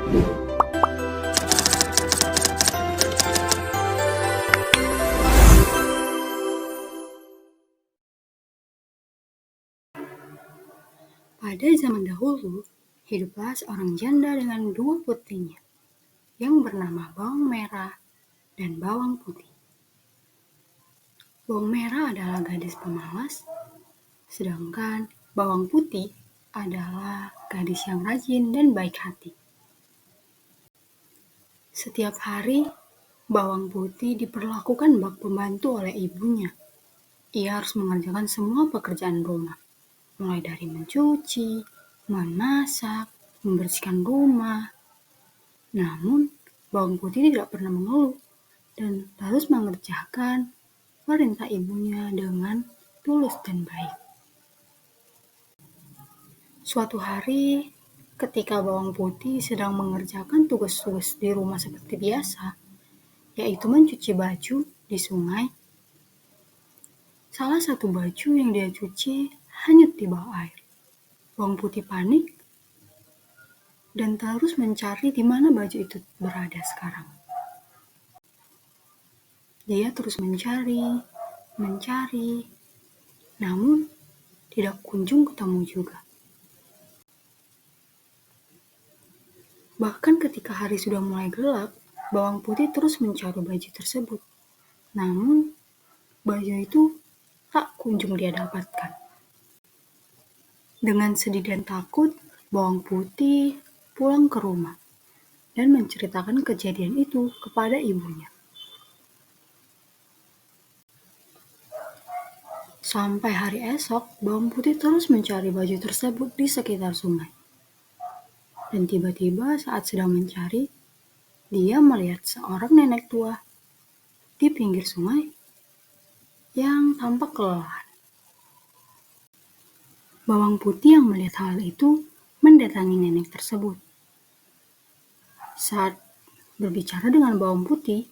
Pada zaman dahulu, hiduplah seorang janda dengan dua putrinya, yang bernama Bawang Merah dan Bawang Putih. Bawang Merah adalah gadis pemalas, sedangkan Bawang Putih adalah gadis yang rajin dan baik hati. Setiap hari, Bawang Putih diperlakukan bak pembantu oleh ibunya. Ia harus mengerjakan semua pekerjaan rumah, mulai dari mencuci, memasak, membersihkan rumah. Namun, Bawang Putih tidak pernah mengeluh dan terus mengerjakan perintah ibunya dengan tulus dan baik. Suatu hari, ketika Bawang Putih sedang mengerjakan tugas-tugas di rumah seperti biasa, yaitu mencuci baju di sungai, salah satu baju yang dia cuci hanyut di bawah air. Bawang Putih panik dan terus mencari di mana baju itu berada sekarang. Dia terus mencari, namun tidak kunjung ketemu juga. Bahkan ketika hari sudah mulai gelap, Bawang Putih terus mencari baju tersebut. Namun, baju itu tak kunjung dia dapatkan. Dengan sedih dan takut, Bawang Putih pulang ke rumah dan menceritakan kejadian itu kepada ibunya. Sampai hari esok, Bawang Putih terus mencari baju tersebut di sekitar sungai. Dan tiba-tiba saat sedang mencari, dia melihat seorang nenek tua di pinggir sungai yang tampak kelelahan. Bawang Putih yang melihat hal itu mendatangi nenek tersebut. Saat berbicara dengan Bawang Putih,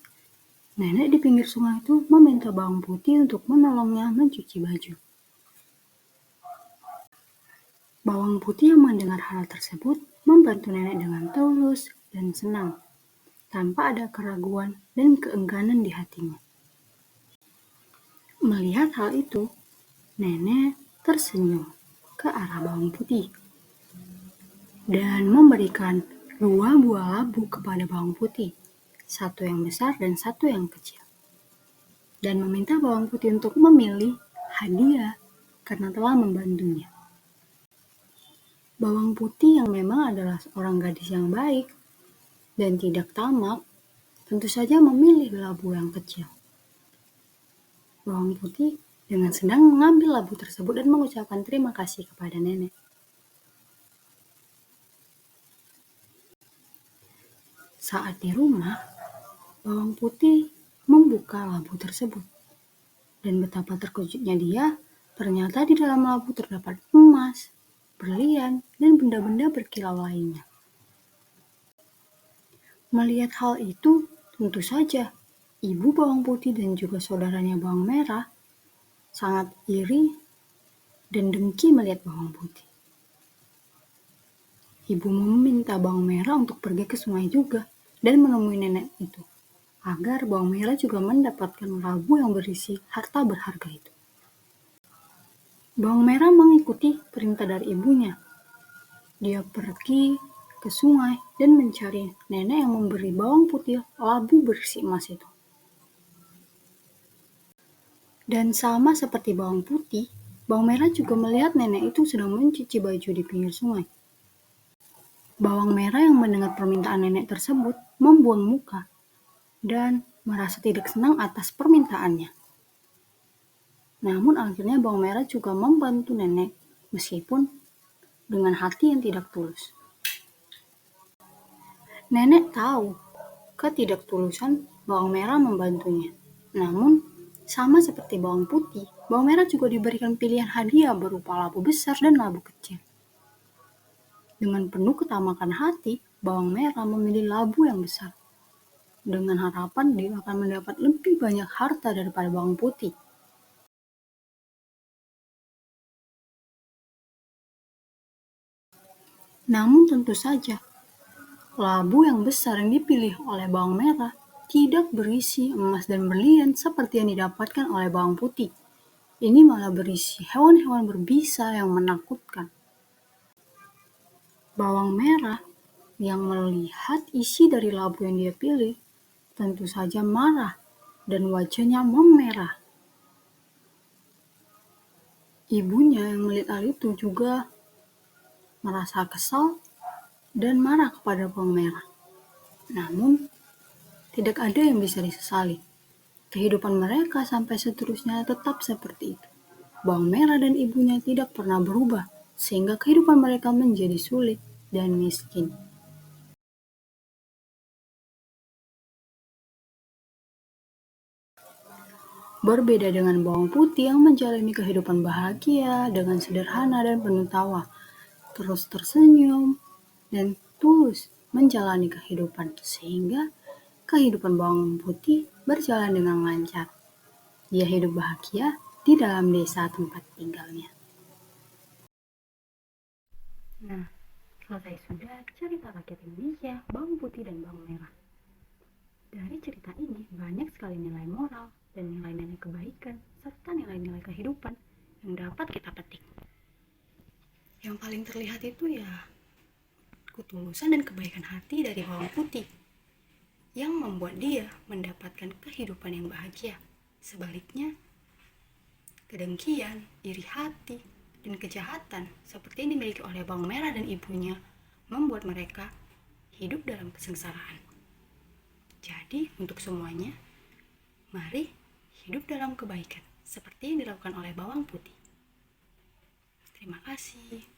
nenek di pinggir sungai itu meminta Bawang Putih untuk menolongnya mencuci baju. Bawang Putih yang mendengar hal tersebut membantu nenek dengan tulus dan senang, tanpa ada keraguan dan keengganan di hatinya. Melihat hal itu, nenek tersenyum ke arah Bawang Putih dan memberikan 2 buah labu kepada Bawang Putih, satu yang besar dan satu yang kecil. Dan meminta Bawang Putih untuk memilih hadiah karena telah membantunya. Bawang Putih yang memang adalah seorang gadis yang baik dan tidak tamak, tentu saja memilih labu yang kecil. Bawang Putih dengan senang mengambil labu tersebut dan mengucapkan terima kasih kepada nenek. Saat di rumah, Bawang Putih membuka labu tersebut. Dan betapa terkejutnya dia, ternyata di dalam labu terdapat emas, berlian, dan benda-benda berkilau lainnya. Melihat hal itu, tentu saja ibu Bawang Putih dan juga saudaranya Bawang Merah sangat iri dan dengki melihat Bawang Putih. Ibu meminta Bawang Merah untuk pergi ke sungai juga dan menemui nenek itu, agar Bawang Merah juga mendapatkan labu yang berisi harta berharga itu. Bawang Merah mengikuti perintah dari ibunya. Dia pergi ke sungai dan mencari nenek yang memberi Bawang Putih labu berisi emas itu. Dan sama seperti Bawang Putih, Bawang Merah juga melihat nenek itu sedang mencuci baju di pinggir sungai. Bawang Merah yang mendengar permintaan nenek tersebut membuang muka dan merasa tidak senang atas permintaannya. Namun akhirnya Bawang Merah juga membantu nenek meskipun dengan hati yang tidak tulus. Nenek tahu ketidaktulusan Bawang Merah membantunya. Namun sama seperti Bawang Putih, Bawang Merah juga diberikan pilihan hadiah berupa labu besar dan labu kecil. Dengan penuh ketamakan hati, Bawang Merah memilih labu yang besar, dengan harapan dia akan mendapat lebih banyak harta daripada Bawang Putih. Namun tentu saja, Labu yang besar yang dipilih oleh bawang merah tidak berisi emas dan berlian seperti yang didapatkan oleh bawang putih. Ini malah berisi hewan-hewan berbisa yang menakutkan. Bawang merah yang melihat isi dari labu yang dia pilih tentu saja marah dan wajahnya memerah. Ibunya yang melihat hal itu juga merasa kesal dan marah kepada bawang merah. Namun, tidak ada yang bisa disesali. Kehidupan mereka sampai seterusnya tetap seperti itu. Bawang merah dan ibunya tidak pernah berubah, sehingga kehidupan mereka menjadi sulit dan miskin. Berbeda dengan bawang putih yang menjalani kehidupan bahagia dengan sederhana dan penuh tawa, terus tersenyum dan tulus menjalani kehidupan, sehingga kehidupan bawang putih berjalan dengan lancar. Dia hidup bahagia di dalam desa tempat tinggalnya. Nah, selesai sudah cerita rakyat Indonesia, bawang putih dan bawang merah. Dari cerita ini banyak sekali nilai moral dan nilai-nilai kebaikan serta nilai-nilai kehidupan yang dapat kita petik. Yang paling terlihat itu ya ketulusan dan kebaikan hati dari bawang putih yang membuat dia mendapatkan kehidupan yang bahagia. Sebaliknya, kedengkian, iri hati, dan kejahatan seperti yang dimiliki oleh bawang merah dan ibunya membuat mereka hidup dalam kesengsaraan. Jadi, untuk semuanya, mari hidup dalam kebaikan seperti yang dilakukan oleh bawang putih. Terima kasih.